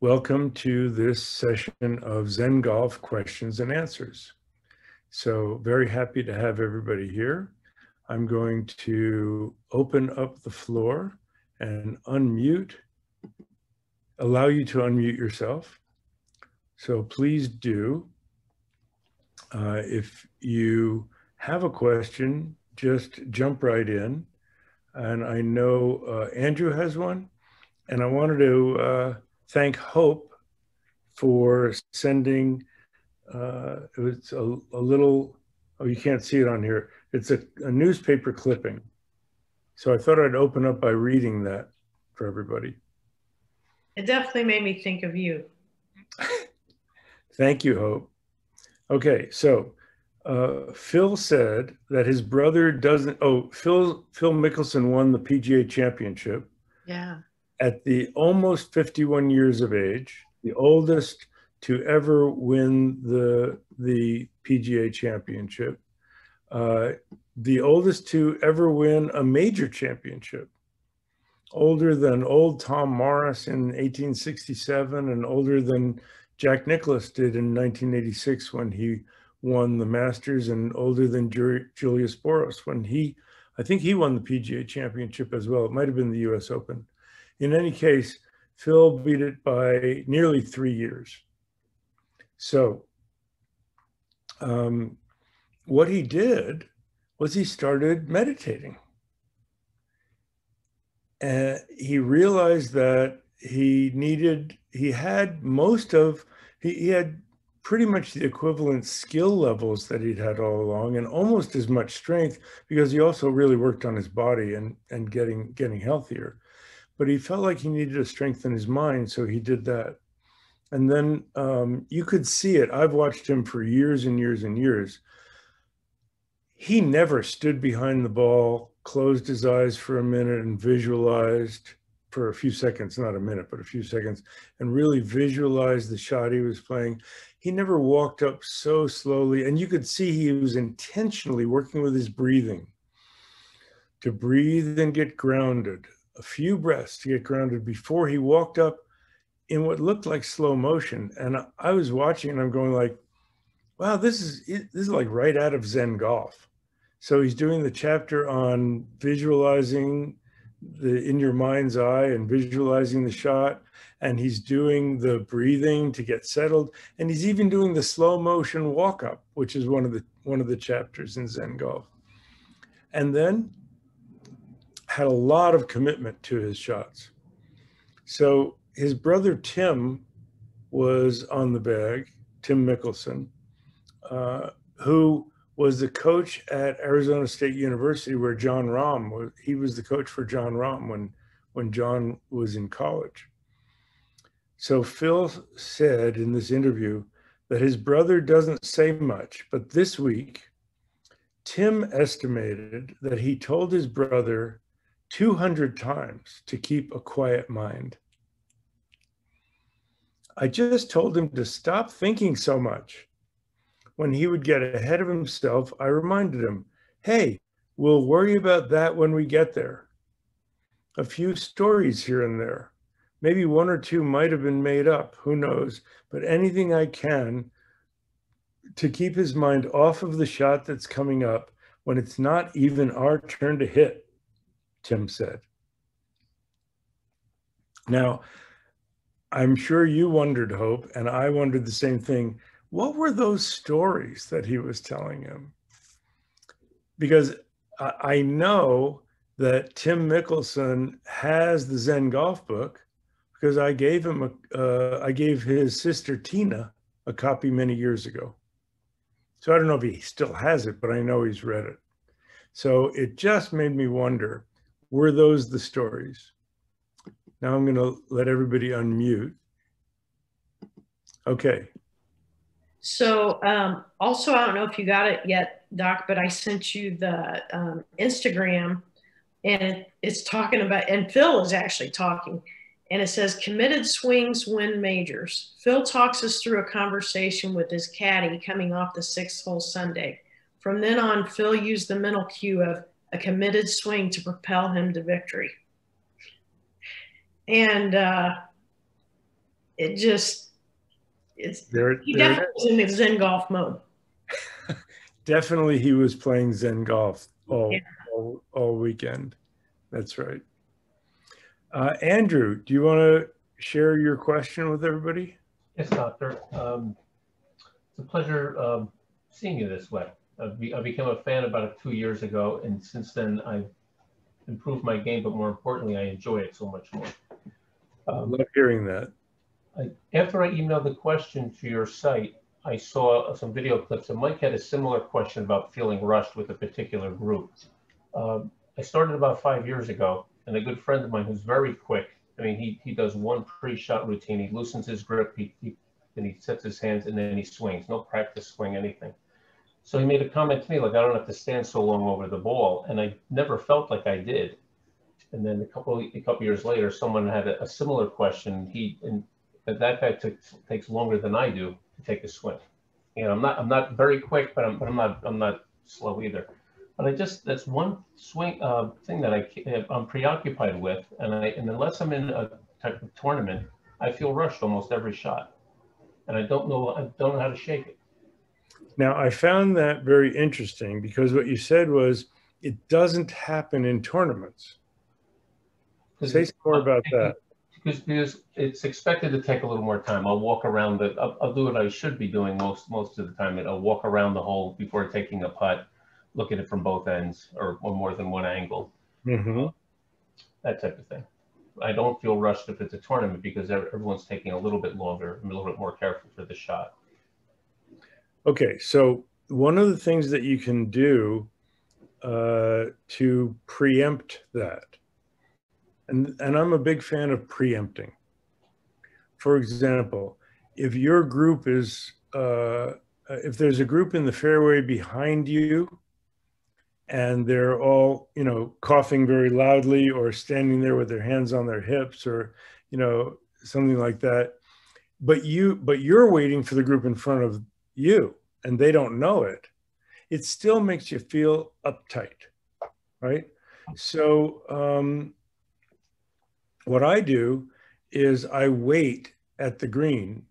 Welcome to this session of Zen Golf Questions and Answers. So very happy to have everybody here. I'm going to open up the floor and allow you to unmute yourself. So please do. If you have a question, just jump right in. And I know Andrew has one, and I wanted to thank Hope for sending, it was a little, oh, you can't see it on here. It's a newspaper clipping. So I thought I'd open up by reading that for everybody. It definitely made me think of you. Thank you, Hope. Okay, so Phil said that his brother doesn't, Phil Mickelson won the PGA Championship. Yeah. At the almost 51 years of age, the oldest to ever win the PGA Championship, the oldest to ever win a major championship, older than old Tom Morris in 1867 and older than Jack Nicklaus did in 1986 when he won the Masters, and older than Julius Boros when I think he won the PGA Championship as well. It might have been the US Open. In any case, Phil beat it by nearly 3 years. So what he did was he started meditating. And he realized that he had pretty much the equivalent skill levels that he'd had all along, and almost as much strength, because he also really worked on his body and getting healthier. But he felt like he needed to strengthen his mind, so he did that. And then you could see it. I've watched him for years and years and years. He never stood behind the ball, closed his eyes for a minute and visualized for a few seconds, not a minute, but a few seconds, and really visualized the shot he was playing. He never walked up so slowly, and you could see he was intentionally working with his breathing to breathe and get grounded, a few breaths to get grounded before he walked up in what looked like slow motion. And I was watching and I'm going like, wow, this is like right out of Zen Golf. So he's doing the chapter on visualizing in your mind's eye and visualizing the shot. And he's doing the breathing to get settled. And he's even doing the slow motion walk up, which is one of the chapters in Zen Golf. And then had a lot of commitment to his shots. So his brother Tim was on the bag, Tim Mickelson, who was the coach at Arizona State University, where Jon Rahm was. He was the coach for Jon Rahm when Jon was in college. So Phil said in this interview that his brother doesn't say much, but this week, Tim estimated that he told his brother 200 times to keep a quiet mind. I just told him to stop thinking so much. When he would get ahead of himself, I reminded him, hey, we'll worry about that when we get there. A few stories here and there. Maybe one or two might have been made up, who knows, but anything I can to keep his mind off of the shot that's coming up when it's not even our turn to hit, Tim said. Now, I'm sure you wondered, Hope, and I wondered the same thing. What were those stories that he was telling him? Because I know that Tim Mickelson has the Zen Golf book because I gave his sister Tina a copy many years ago. So I don't know if he still has it, but I know he's read it. So it just made me wonder, were those the stories? Now I'm going to let everybody unmute. Okay. So also, I don't know if you got it yet, Doc, but I sent you the Instagram, and it's talking about, and Phil is actually talking, and it says committed swings win majors. Phil talks us through a conversation with his caddy coming off the 6th hole Sunday. From then on, Phil used the mental cue of a committed swing to propel him to victory. And it just, it's, There, he there it definitely is. was in the Zen golf mode. Definitely, he was playing Zen golf Yeah. all weekend. That's right. Andrew, do you want to share your question with everybody? Yes, doctor. It's a pleasure seeing you this way. I became a fan about 2 years ago, and since then I've improved my game, but more importantly, I enjoy it so much more. Love hearing that. After I emailed the question to your site, I saw some video clips, and Mike had a similar question about feeling rushed with a particular group. I started about 5 years ago, and a good friend of mine who's very quick. I mean, he does one pre-shot routine. He loosens his grip, then he sets his hands, and then he swings. No practice swing, anything. So he made a comment to me like, I don't have to stand so long over the ball, and I never felt like I did. And then a couple years later, someone had a similar question. That guy takes longer than I do to take a swing. You know, I'm not very quick, but I'm not slow either. But that's one swing thing that I'm preoccupied with, and unless I'm in a type of tournament, I feel rushed almost every shot, and I don't know how to shake it. Now, I found that very interesting because what you said was it doesn't happen in tournaments. Say some more about that. Because it's expected to take a little more time. I'll walk around I'll do what I should be doing most of the time. I'll walk around the hole before taking a putt, look at it from both ends or more than one angle. Mm-hmm. That type of thing. I don't feel rushed if it's a tournament because everyone's taking a little bit longer, a little bit more careful for the shot. Okay, so one of the things that you can do to preempt that, and I'm a big fan of preempting. For example, if your group is, if there's a group in the fairway behind you and they're all, you know, coughing very loudly or standing there with their hands on their hips or, you know, something like that, but you're waiting for the group in front of you and they don't know it, it still makes you feel uptight, right? So what I do is I wait at the green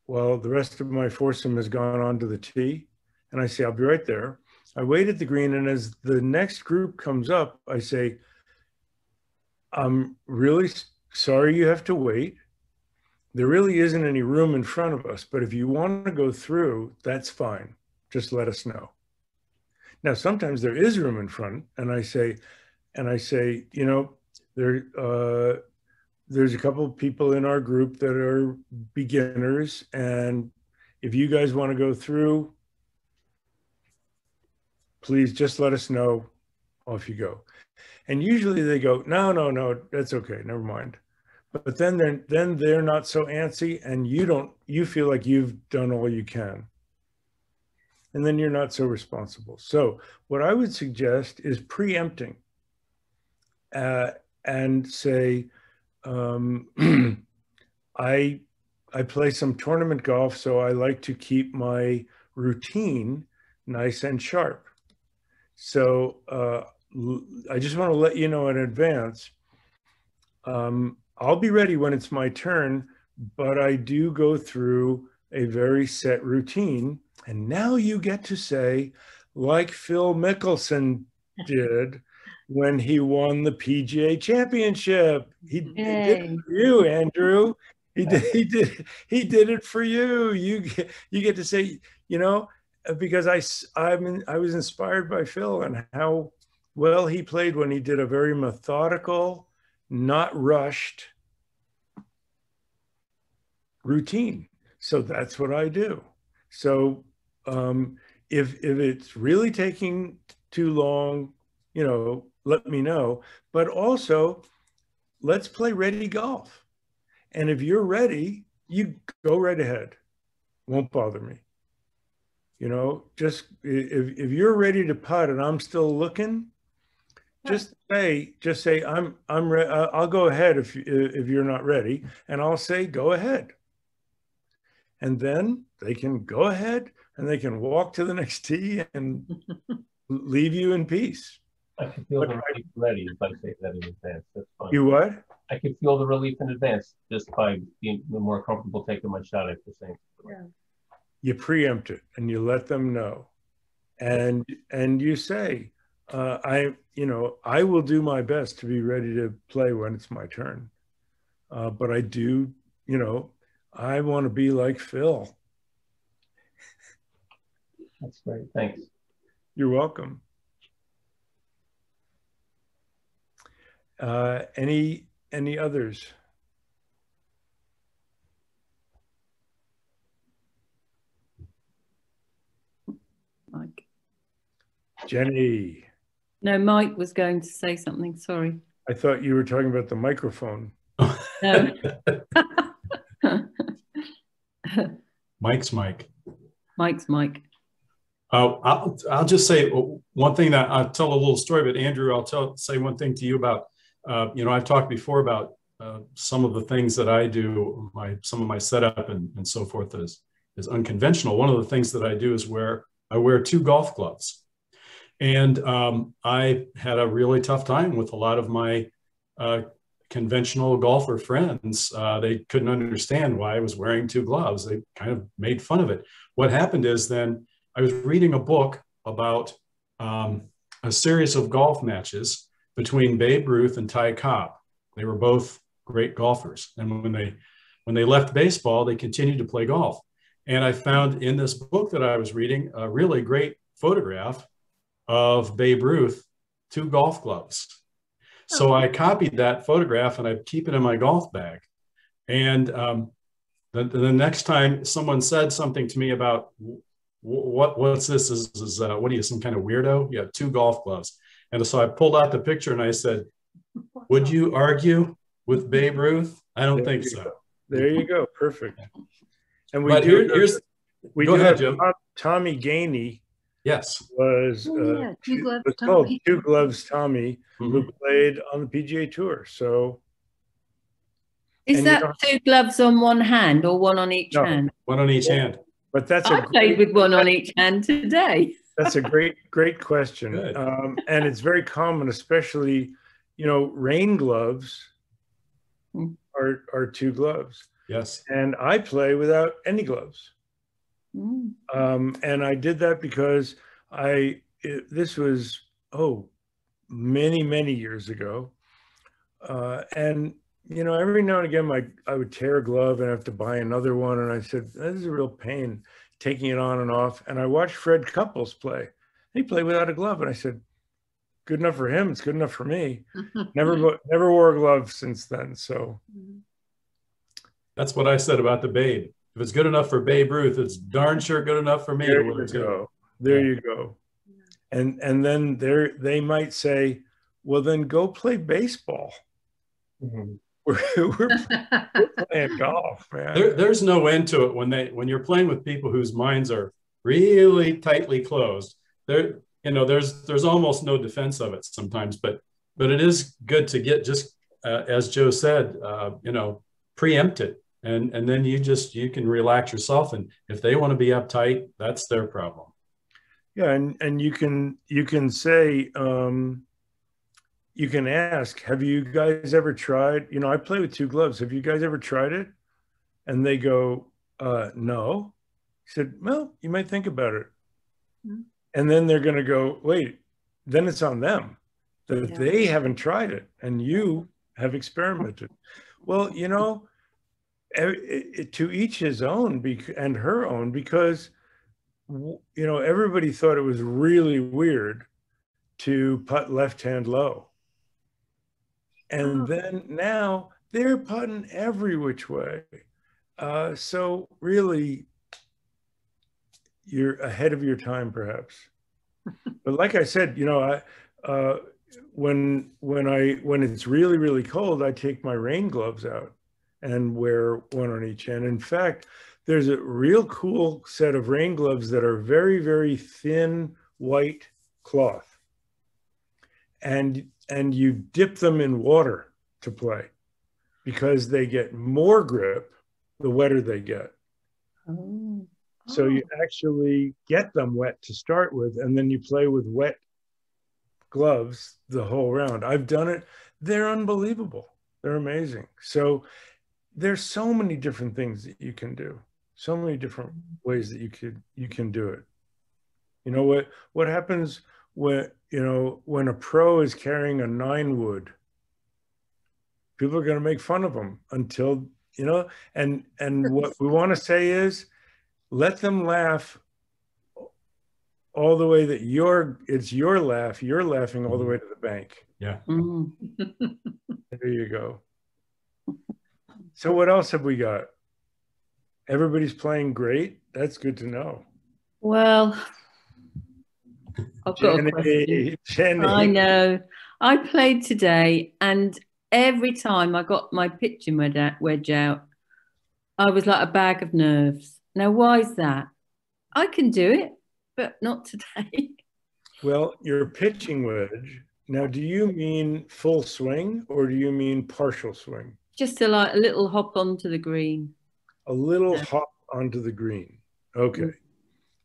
while the rest of my foursome has gone onto the tee, and I say, I'll be right there. I wait at the green, and as the next group comes up, I say, I'm really sorry you have to wait. There really isn't any room in front of us, but if you want to go through, that's fine. Just let us know. Now, sometimes there is room in front, and I say, you know, there's a couple of people in our group that are beginners, and if you guys want to go through, please just let us know. Off you go. And usually they go, no, that's okay, never mind. But then they're not so antsy, and you feel like you've done all you can. And then you're not so responsible. So what I would suggest is preempting and say, I play some tournament golf, so I like to keep my routine nice and sharp. So I just want to let you know in advance, I'll be ready when it's my turn, but I do go through a very set routine. And now you get to say, like Phil Mickelson did when he won the PGA Championship. He did it for you, Andrew. He did it for you. You get to say, you know, because I was inspired by Phil and how well he played when he did a very methodical, not rushed routine. So that's what I do. So if it's really taking too long, you know, let me know. But also, let's play ready golf. And if you're ready, you go right ahead. Won't bother me. You know, just if you're ready to putt and I'm still looking, just say I'm ready. I'll go ahead if you're not ready, and I'll say go ahead. And then they can go ahead and they can walk to the next tee and leave you in peace. I can feel them ready if I say that in advance. That's fine. You what? I could feel the relief in advance just by being more comfortable taking my shot at the same. Yeah. You preempt it and you let them know, and you say, I will do my best to be ready to play when it's my turn, but I do, I want to be like Phil. That's great. Thanks. You're welcome. Any others? Mike. Jenny. No, Mike was going to say something. Sorry. I thought you were talking about the microphone. No. Mike's Mike. Mike's Mike. I'll just say one thing. That I'll tell a little story, but Andrew, say one thing to you about, I've talked before about some of the things that I do, some of my setup and so forth is unconventional. One of the things that I do is I wear 2 golf gloves. And I had a really tough time with a lot of my conventional golfer friends. They couldn't understand why I was wearing 2 gloves. They kind of made fun of it. What happened is then I was reading a book about a series of golf matches between Babe Ruth and Ty Cobb. They were both great golfers. And when they left baseball, they continued to play golf. And I found in this book that I was reading a really great photograph of Babe Ruth, 2 golf gloves. So I copied that photograph and I keep it in my golf bag. And the next time someone said something to me about what's this? What are you, some kind of weirdo? You have 2 golf gloves. And so I pulled out the picture and I said, would you argue with Babe Ruth? I don't think so. There you go. Perfect. And we have Tommy Gainey. Yes. Was called Two Gloves Tommy, who played on the PGA Tour. So is that 2 gloves on one hand or one on each hand? One on each hand. But that's I played with one on each hand today. That's a great question. And it's very common, especially, rain gloves are 2 gloves. Yes. And I play without any gloves. And I did that because this was, many years ago. And, every now and again, I would tear a glove and have to buy another one. And I said, this is a real pain taking it on and off. And I watched Fred Couples play. He played without a glove. And I said, good enough for him. It's good enough for me. Never wore a glove since then. So that's what I said about the Babe. If it's good enough for Babe Ruth, it's darn sure good enough for me. There you go. And then they might say, well, then go play baseball. We're playing golf, man. There's no end to it when you're playing with people whose minds are really tightly closed. There's almost no defense of it sometimes, but it is good to get just as Joe said, preempt it. And then you can relax yourself. And if they want to be uptight, that's their problem. Yeah. And you can say, you can ask, have you guys ever tried, I play with 2 gloves. Have you guys ever tried it? And they go, no. He said, well, you might think about it. And then they're going to go, wait, then it's on them that they haven't tried it and you have experimented. Well, to each his own and her own, because everybody thought it was really weird to putt left hand low, and then now they're putting every which way. So really, you're ahead of your time, perhaps. But like I said, when it's really, really cold, I take my rain gloves out and wear one on each hand. In fact, there's a real cool set of rain gloves that are very, very thin white cloth. And you dip them in water to play because they get more grip the wetter they get. So you actually get them wet to start with, and then you play with wet gloves the whole round. I've done it. They're unbelievable. They're amazing. So there's so many different things that you can do, so many different ways that you can do it. You know what happens when, you know, when a pro is carrying a 9-wood? People are going to make fun of them until, you know, and what we want to say is, let them laugh all the way that it's your laugh. You're laughing all the way to the bank. Yeah. Mm. There you go. So what else have we got? Everybody's playing great. That's good to know. Well, I've got a question. Jenny. I know. I played today, and every time I got my pitching wedge out, I was like a bag of nerves. Now, why is that? I can do it, but not today. Well, your pitching wedge. Now, do you mean full swing or do you mean partial swing? Just a little hop onto the green. A little hop onto the green. Okay.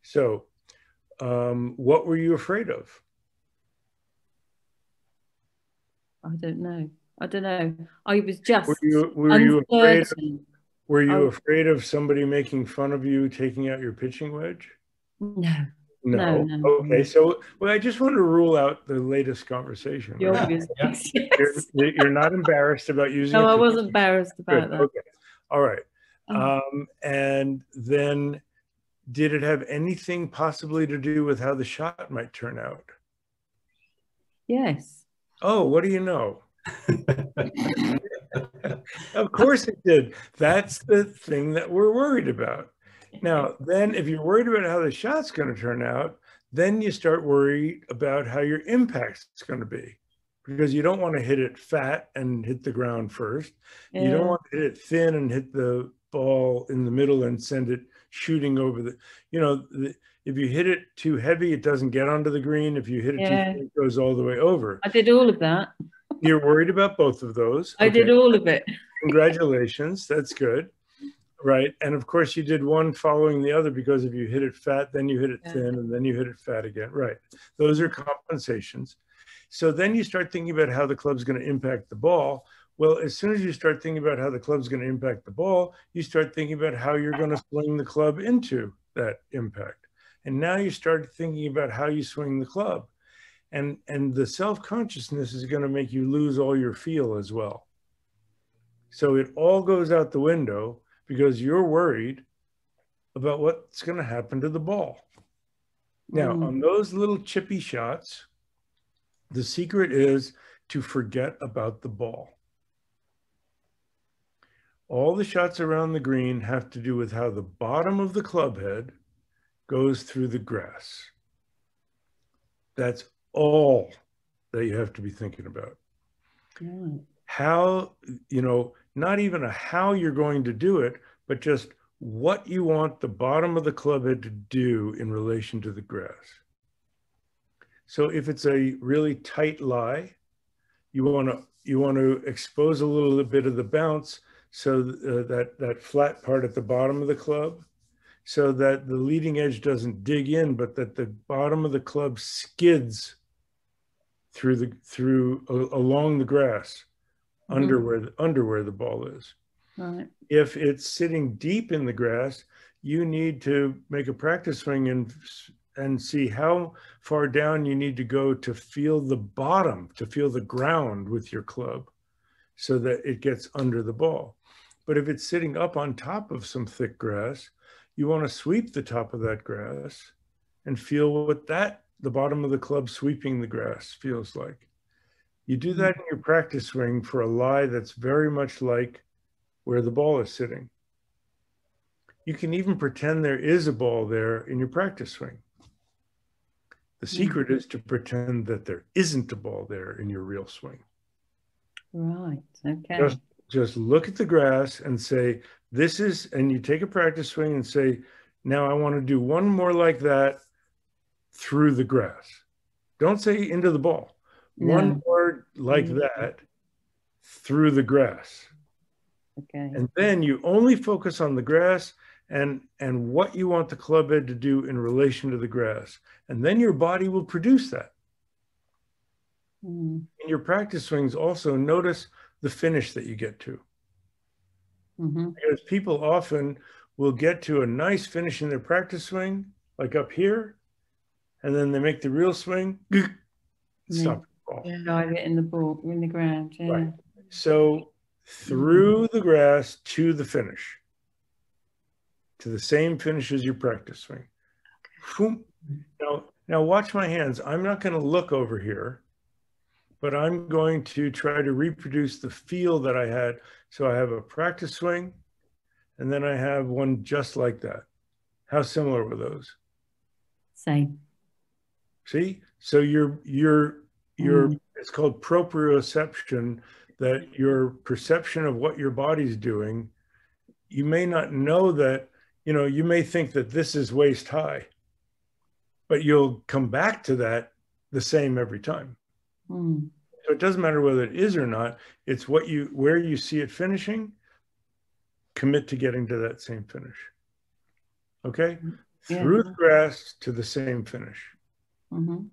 So, what were you afraid of? I don't know. I was just were you afraid of somebody making fun of you taking out your pitching wedge? No. No. Okay. So, well, I just want to rule out the latest conversation. Right? Yes. You're not embarrassed about using it? No, I wasn't embarrassed about that. Okay. All right. And then did it have anything possibly to do with how the shot might turn out? Yes. Oh, what do you know? Of course it did. That's the thing that we're worried about. Now, then if you're worried about how the shot's going to turn out, then you start worried about how your impact's going to be, because you don't want to hit it fat and hit the ground first. Yeah. You don't want to hit it thin and hit the ball in the middle and send it shooting over the, you know, if you hit it too heavy, it doesn't get onto the green. If you hit it too thin, it goes all the way over. I did all of that. You're worried about both of those. I did all of it. Congratulations. That's good. Right. And of course you did one following the other, because if you hit it fat, then you hit it thin, and then you hit it fat again. Right. Those are compensations. So then you start thinking about how the club's going to impact the ball. Well, as soon as you start thinking about how the club's going to impact the ball, you start thinking about how you're going to swing the club into that impact. And now you start thinking about how you swing the club. And the self-consciousness is going to make you lose all your feel as well. So it all goes out the window, because you're worried about what's going to happen to the ball. Now, on those little chippy shots, the secret is to forget about the ball. All the shots around the green have to do with how the bottom of the club head goes through the grass. That's all that you have to be thinking about. How, you know, not even how you're going to do it, but just what you want the bottom of the club head to do in relation to the grass. So if it's a really tight lie, you want to expose a little bit of the bounce, so that flat part at the bottom of the club, so that the leading edge doesn't dig in, but that the bottom of the club skids along the grass, under where the ball is. Right. If it's sitting deep in the grass, you need to make a practice swing and see how far down you need to go to feel the bottom, to feel the ground with your club, so that it gets under the ball. But if it's sitting up on top of some thick grass, you want to sweep the top of that grass and feel what the bottom of the club sweeping the grass feels like. You do that in your practice swing for a lie that's very much like where the ball is sitting. You can even pretend there is a ball there in your practice swing. The secret is to pretend that there isn't a ball there in your real swing. Right, okay. Just look at the grass and say, this is, and you take a practice swing and say, now I want to do one more like that through the grass. Don't say into the ball. No. One more like that through the grass. Okay. And then you only focus on the grass and what you want the club head to do in relation to the grass. And then your body will produce that. In your practice swings, also notice the finish that you get to. Mm-hmm. Because people often will get to a nice finish in their practice swing, like up here, and then they make the real swing, stop the ball. Yeah. Dive it in the ball, in the ground. Yeah. Right. So through the grass to the finish, to the same finish as your practice swing. Okay. Now watch my hands. I'm not going to look over here, but I'm going to try to reproduce the feel that I had. So I have a practice swing, and then I have one just like that. How similar were those? Same. See? So it's called proprioception, that your perception of what your body's doing, you may not know that, you may think that this is waist high, but you'll come back to that the same every time. Mm. So it doesn't matter whether it is or not, it's where you see it finishing, commit to getting to that same finish. Okay? Yeah. Through the grass to the same finish. Mm-hmm.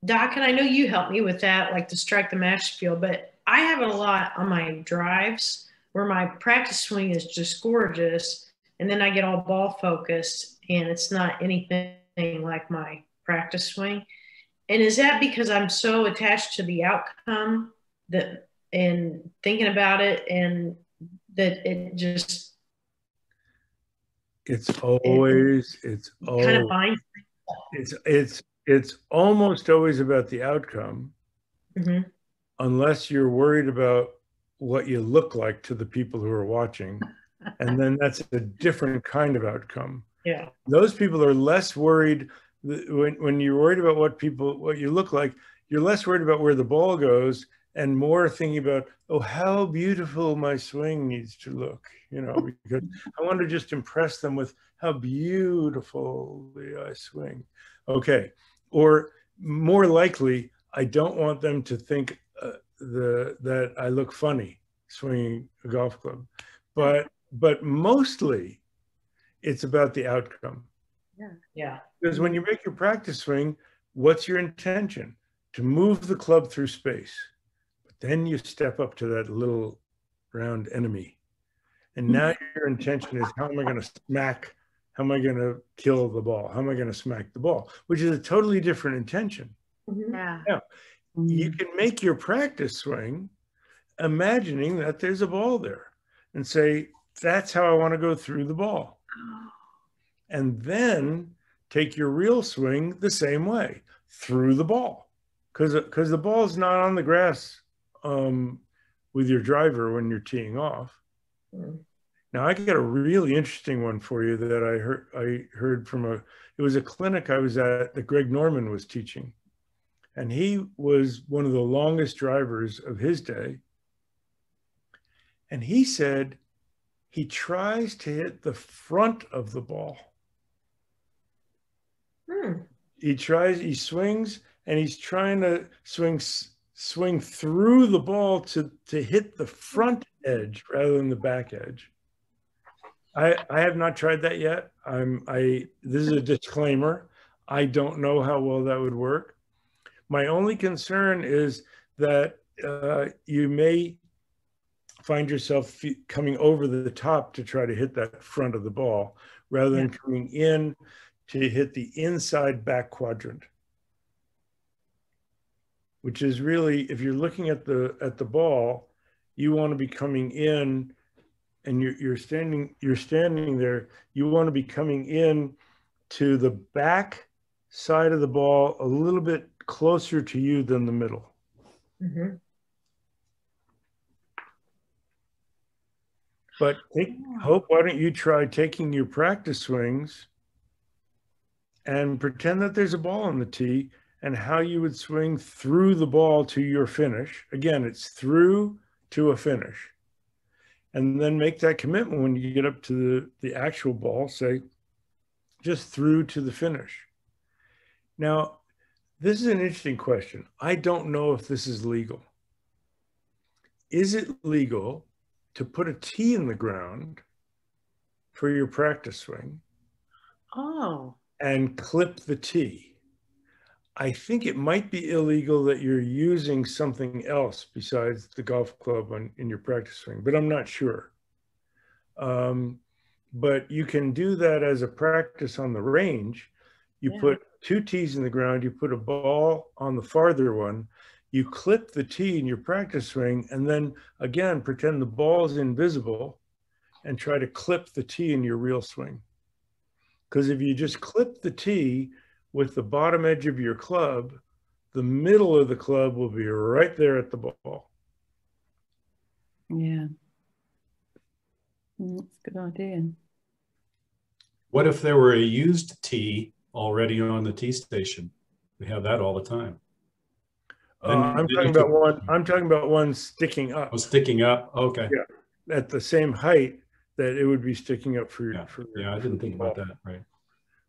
Doc, and I know you helped me with that, like the strike the match feel, but I have it a lot on my drives where my practice swing is just gorgeous, and then I get all ball focused, and it's not anything like my practice swing. And is that because I'm so attached to the outcome and thinking about it, and that it just it's always almost always about the outcome, mm-hmm. unless you're worried about what you look like to the people who are watching, and then that's a different kind of outcome. Yeah, those people are less worried. When you're worried about what you look like, you're less worried about where the ball goes and more thinking about, oh, how beautiful my swing needs to look, because I want to just impress them with how beautifully I swing. Okay. Or more likely, I don't want them to think that I look funny swinging a golf club, but mostly it's about the outcome. Yeah. Because when you make your practice swing, what's your intention? To move the club through space. But then you step up to that little round enemy. And now your intention is, how am I going to kill the ball? How am I going to smack the ball? Which is a totally different intention. Yeah. Now, you can make your practice swing imagining that there's a ball there and say, that's how I want to go through the ball. And then take your real swing the same way, through the ball. Because the ball is not on the grass with your driver when you're teeing off. Now, I got a really interesting one for you that I heard from it was a clinic I was at that Greg Norman was teaching. And he was one of the longest drivers of his day. And he said he tries to hit the front of the ball. He swings, and he's trying to swing through the ball to hit the front edge rather than the back edge. I have not tried that yet. This is a disclaimer. I don't know how well that would work. My only concern is that you may find yourself coming over the top to try to hit that front of the ball rather than coming in to hit the inside back quadrant, which is really, if you're looking at the ball, you want to be coming in, and you're standing there. You want to be coming in to the back side of the ball a little bit closer to you than the middle. Mm-hmm. But Hope, why don't you try taking your practice swings and pretend that there's a ball on the tee and how you would swing through the ball to your finish. Again, it's through to a finish. And then make that commitment when you get up to the actual ball, say, just through to the finish. Now, this is an interesting question. I don't know if this is legal. Is it legal to put a tee in the ground for your practice swing? Oh. And clip the tee? I think it might be illegal that you're using something else besides the golf club in your practice swing, but I'm not sure. But you can do that as a practice on the range. You put 2 tees in the ground, you put a ball on the farther one, you clip the tee in your practice swing, and then again, pretend the ball is invisible and try to clip the tee in your real swing. Because if you just clip the tee with the bottom edge of your club, the middle of the club will be right there at the ball. Yeah. That's a good idea. What if there were a used tee already on the tee station? We have that all the time. I'm talking about one sticking up. Oh, sticking up. Okay. Yeah, at the same height that it would be sticking up for your. Yeah, I didn't think about that. Right.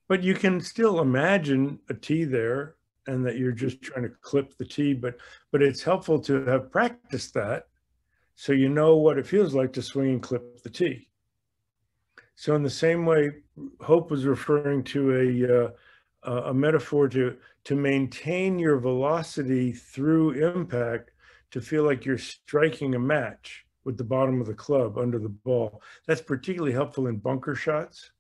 But you can still imagine a tee there, and that you're just trying to clip the tee. But it's helpful to have practiced that, so you know what it feels like to swing and clip the tee. So in the same way, Hope was referring to a metaphor to maintain your velocity through impact, to feel like you're striking a match with the bottom of the club under the ball. That's particularly helpful in bunker shots,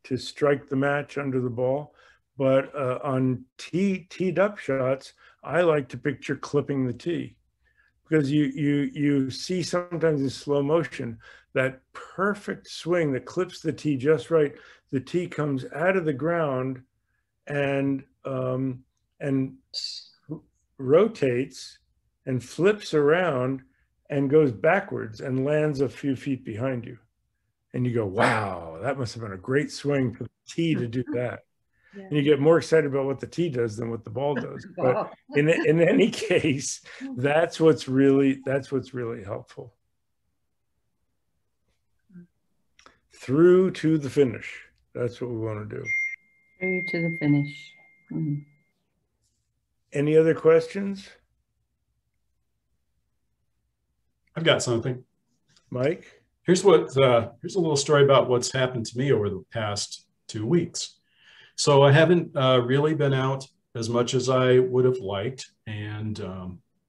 to strike the match under the ball. But on teed up shots, I like to picture clipping the tee, because you see sometimes in slow motion that perfect swing that clips the tee just right. The tee comes out of the ground and rotates and flips around and goes backwards and lands a few feet behind you. And you go, wow, that must have been a great swing for the tee to do that. Yeah. And you get more excited about what the tee does than what the ball does. But in any case, that's what's really helpful. Through to the finish. That's what we want to do. Through to the finish. Mm. Any other questions? I've got something. Mike? Here's a little story about what's happened to me over the past 2 weeks. So I haven't really been out as much as I would have liked, and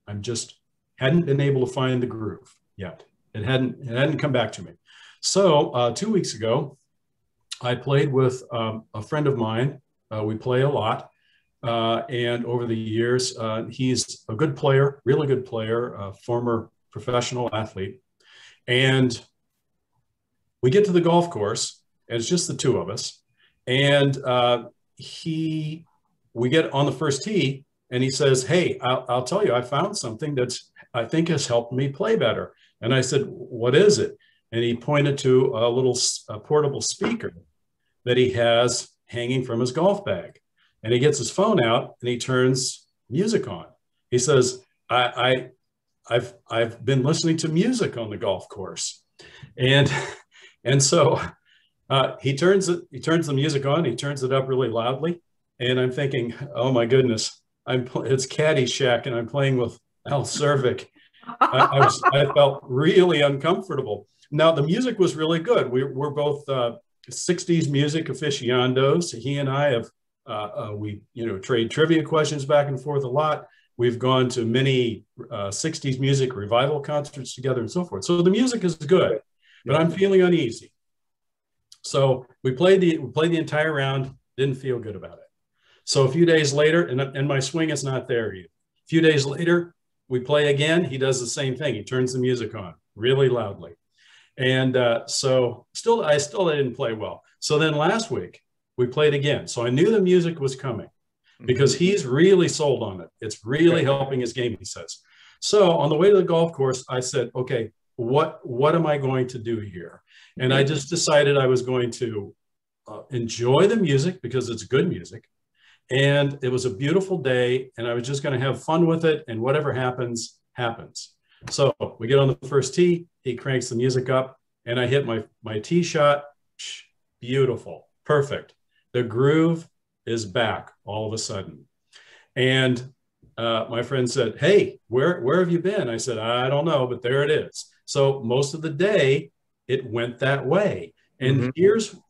I'm just hadn't been able to find the groove yet. It hadn't come back to me. So 2 weeks ago, I played with a friend of mine. We play a lot, and over the years, he's a good player, really good player, a former professional athlete, and we get to the golf course, and it's just the two of us. And we get on the first tee, and he says, "Hey, I'll tell you, I found something I think has helped me play better." And I said, "What is it?" And he pointed to a little portable speaker that he has hanging from his golf bag. And he gets his phone out and he turns music on. He says, I've been listening to music on the golf course. And so he turns the music on, he turns it up really loudly. And I'm thinking, oh my goodness, it's Caddyshack and I'm playing with Al Cervic. I felt really uncomfortable. Now the music was really good. We're both 60s music aficionados. He and I have we trade trivia questions back and forth a lot. We've gone to many 60s music revival concerts together and so forth. So the music is good, but I'm feeling uneasy. So we played the entire round, didn't feel good about it. So a few days later, and my swing is not there yet. A few days later, we play again. He does the same thing. He turns the music on really loudly. And so I still didn't play well. So then last week we played again. So I knew the music was coming because he's really sold on it. It's really helping his game, he says. So on the way to the golf course, I said, okay, what am I going to do here? And I just decided I was going to enjoy the music because it's good music. And it was a beautiful day and I was just going to have fun with it. And whatever happens, happens. So we get on the first tee, he cranks the music up and I hit my tee shot. Beautiful, perfect. The groove is back all of a sudden. And my friend said, "Hey, where have you been?" I said, "I don't know, but there it is." So most of the day it went that way. And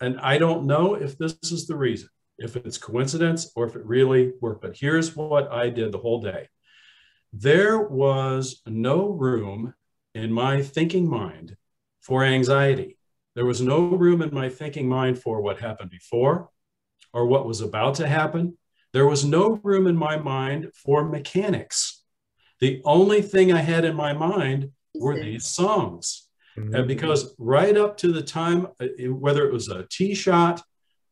and I don't know if this is the reason, if it's coincidence or if it really worked. But here's what I did the whole day. There was no room in my thinking mind for anxiety. There was no room in my thinking mind for what happened before or what was about to happen. There was no room in my mind for mechanics. The only thing I had in my mind were these songs. And because right up to the time, whether it was a tee shot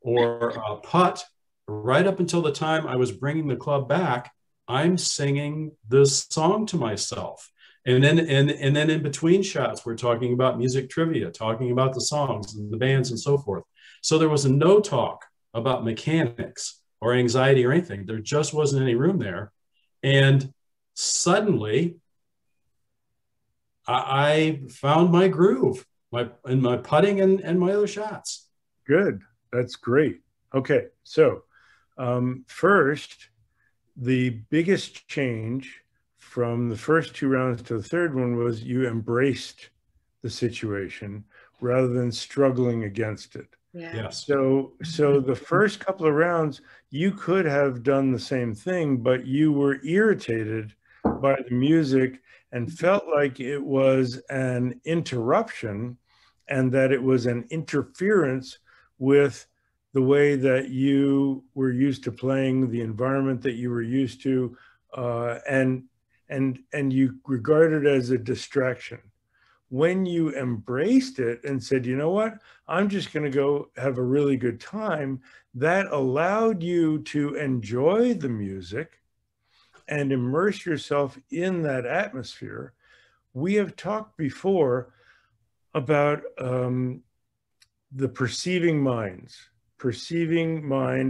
or a putt, right up until the time I was bringing the club back, I'm singing this song to myself. And then in between shots, we're talking about music trivia, talking about the songs and the bands and so forth. So there was no talk about mechanics or anxiety or anything. There just wasn't any room there. And suddenly, I found my groove in my putting and my other shots. Good. That's great. Okay. So first, the biggest change from the first 2 rounds to the third one was you embraced the situation rather than struggling against it. Yeah. Yes. So the first couple of rounds, you could have done the same thing, but you were irritated by the music and felt like it was an interruption and that it was an interference with the way that you were used to playing, the environment that you were used to, and you regarded it as a distraction. When you embraced it and said, you know what, I'm just going to go have a really good time, that allowed you to enjoy the music and immerse yourself in that atmosphere. We have talked before about the perceiving mind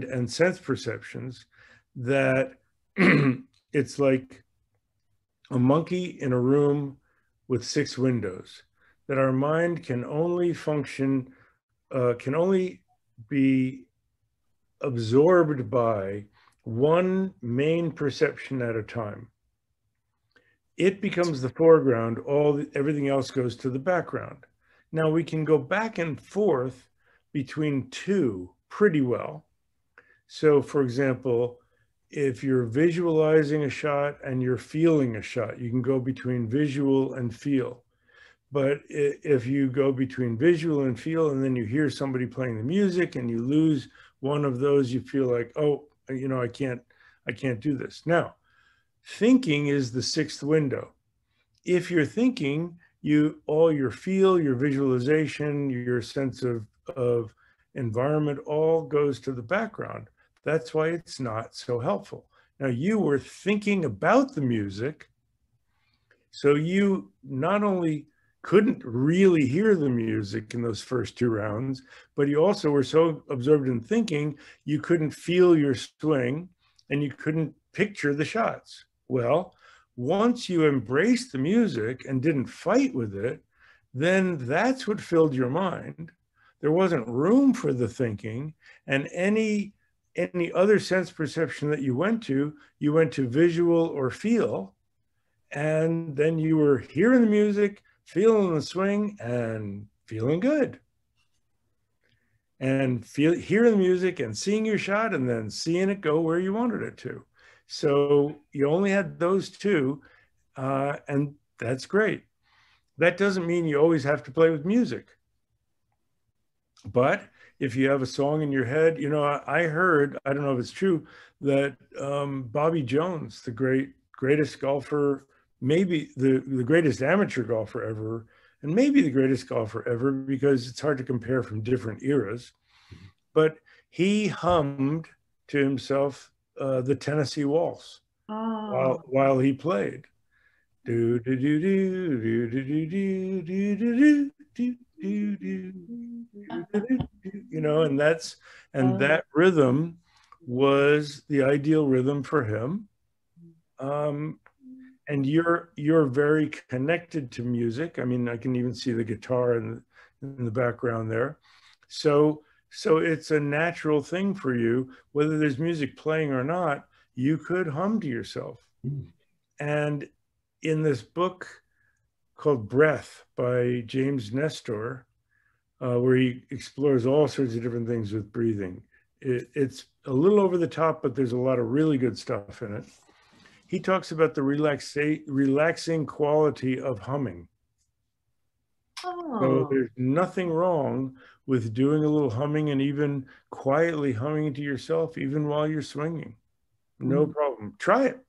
and sense perceptions, that it's like a monkey in a room with 6 windows, that our mind can only function, can only be absorbed by one main perception at a time. It becomes the foreground, everything else goes to the background. Now we can go back and forth between 2 pretty well. So for example, if you're visualizing a shot and you're feeling a shot, you can go between visual and feel. But if you go between visual and feel and then you hear somebody playing the music and you lose one of those, you feel like, oh, you know, I can't do this. Now, thinking is the 6th window. If you're thinking, all your feel, your visualization, your sense of environment all goes to the background. That's why it's not so helpful. Now, you were thinking about the music, so you not only couldn't really hear the music in those first 2 rounds, but you also were so absorbed in thinking, you couldn't feel your swing and you couldn't picture the shots. Well, once you embraced the music and didn't fight with it, then that's what filled your mind. There wasn't room for the thinking, and any other sense perception that you went to visual or feel, and then you were hearing the music, feeling the swing, and feeling good. And hearing the music and seeing your shot and then seeing it go where you wanted it to. So you only had those 2, and that's great. That doesn't mean you always have to play with music. But if you have a song in your head, you know, I heard, I don't know if it's true, that Bobby Jones, the greatest golfer, maybe the greatest amateur golfer ever, and maybe the greatest golfer ever, because it's hard to compare from different eras, but he hummed to himself the Tennessee Waltz while he played. Do do do do do do do do do do do do, you know, and that rhythm was the ideal rhythm for him. And you're very connected to music. I mean, I can even see the guitar in the background there. So it's a natural thing for you, whether there's music playing or not, you could hum to yourself. And in this book called Breath by James Nestor, where he explores all sorts of different things with breathing, it's a little over the top, but there's a lot of really good stuff in it. He talks about the relaxing quality of humming. Oh. So there's nothing wrong with doing a little humming and even quietly humming to yourself, even while you're swinging. No problem. Try it.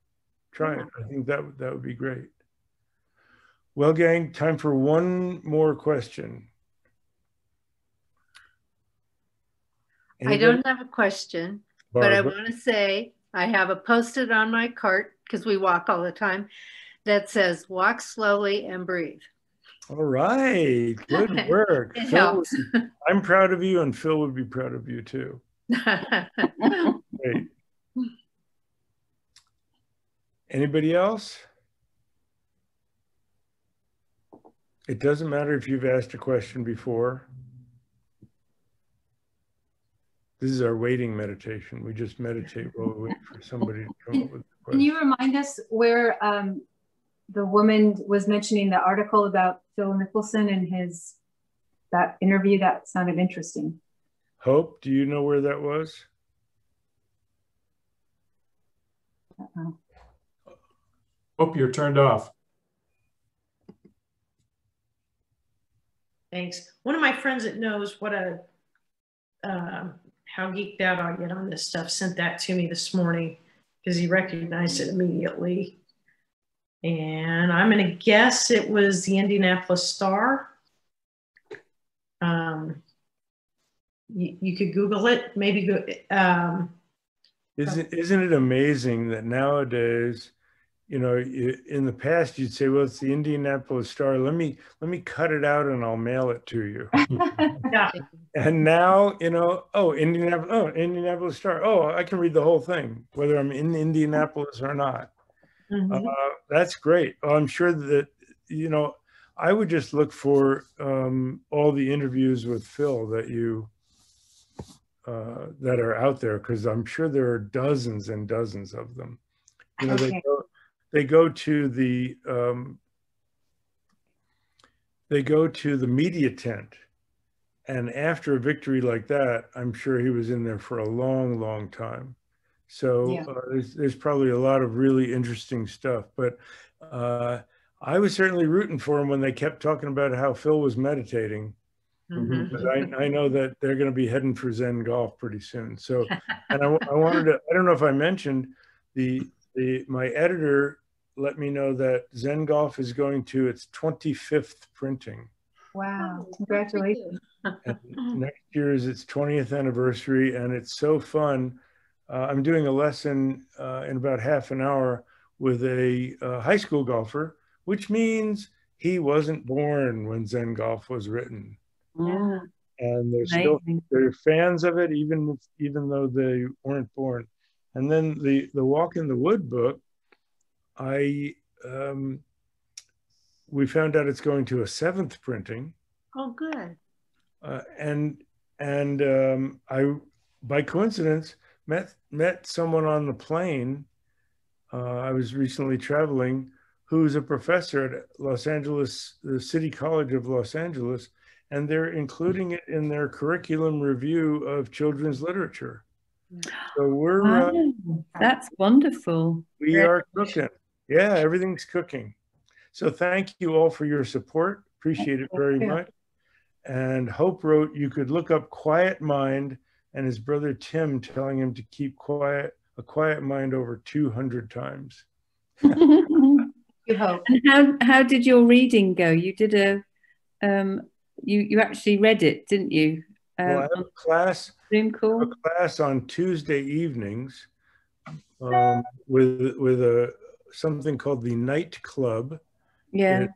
Try it. I think that would be great. Well, gang, time for one more question. Anybody? I don't have a question, but I want to say I have a Post-it on my cart, because we walk all the time, that says walk slowly and breathe. All right. Good work. It Phil, helps. I'm proud of you, and Phil would be proud of you too. Great. Anybody else? It doesn't matter if you've asked a question before. This is our waiting meditation. We just meditate while we wait for somebody to come up with a question. Can you remind us where the woman was mentioning the article about Phil Mickelson and that interview? That sounded interesting. Hope, do you know where that was? Uh-oh. Hope you're turned off. Thanks. One of my friends that knows what how geeked out I get on this stuff sent that to me this morning because he recognized it immediately. And I'm going to guess it was the Indianapolis Star. You could Google it, maybe. Isn't it amazing that nowadays, you know, in the past you'd say, well, it's the Indianapolis Star. Let me cut it out and I'll mail it to you. Yeah. And now, you know, Indianapolis Star. Oh, I can read the whole thing, whether I'm in Indianapolis or not. Mm-hmm. That's great. I'm sure that, you know, I would just look for all the interviews with Phil that that are out there, because I'm sure there are dozens and dozens of them. You know, Okay. they go to the media tent, and after a victory like that, I'm sure he was in there for a long, long time. So Yeah. there's probably a lot of really interesting stuff. But I was certainly rooting for him when they kept talking about how Phil was meditating. Mm-hmm. But I know that they're going to be heading for Zen Golf pretty soon. So, and I wanted to, I don't know if I mentioned, my editor let me know that Zen Golf is going to its 25th printing. Wow. Congratulations. And next year is its 20th anniversary, and it's so fun. I'm doing a lesson in about half an hour with a high school golfer, which means he wasn't born when Zen Golf was written. Yeah. And Amazing. they're fans of it, even though they weren't born. And then the Walk in the Wood book, we found out it's going to a 7th printing. Oh, good. And I, by coincidence, met someone on the plane. I was recently traveling, who's a professor at Los Angeles, the City College of Los Angeles, and they're including it in their curriculum review of children's literature. So we're Wow, that's wonderful. we are cooking. Yeah, everything's cooking. So thank you all for your support. Appreciate it very much. And Hope wrote, you could look up Quiet Mind and his brother Tim telling him to keep quiet, a quiet mind over 200 times. You hope. And how did your reading go? You did you actually read it, didn't you? Well, I have a class, Zoom call. on Tuesday evenings with something called the Night Club. Yeah.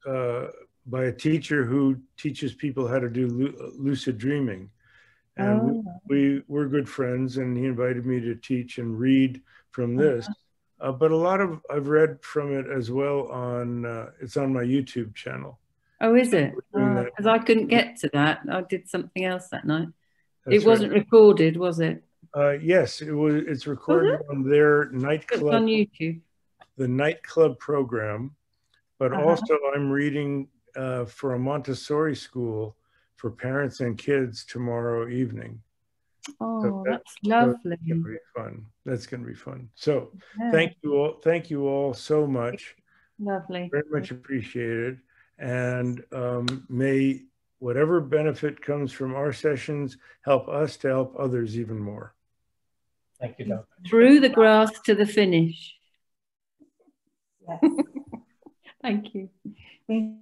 It's, by a teacher who teaches people how to do lucid dreaming. And we're good friends, and he invited me to teach and read from this. But a lot of I've read from it as well on it's on my YouTube channel. Oh, is it? Doing that. Because I couldn't get to that. I did something else that night. That's It wasn't recorded, was it? right. Yes, it was. It's recorded on their It's nightclub, on YouTube. the Nightclub program. But also, I'm reading for a Montessori school for parents and kids tomorrow evening. Oh, that's That's lovely. going to be fun. That's going to be fun. So Yeah. thank you all so much. Lovely. Very much appreciated. And may whatever benefit comes from our sessions help us to help others even more. Thank you, Doc. Through the grass to the finish. Yes. Thank you.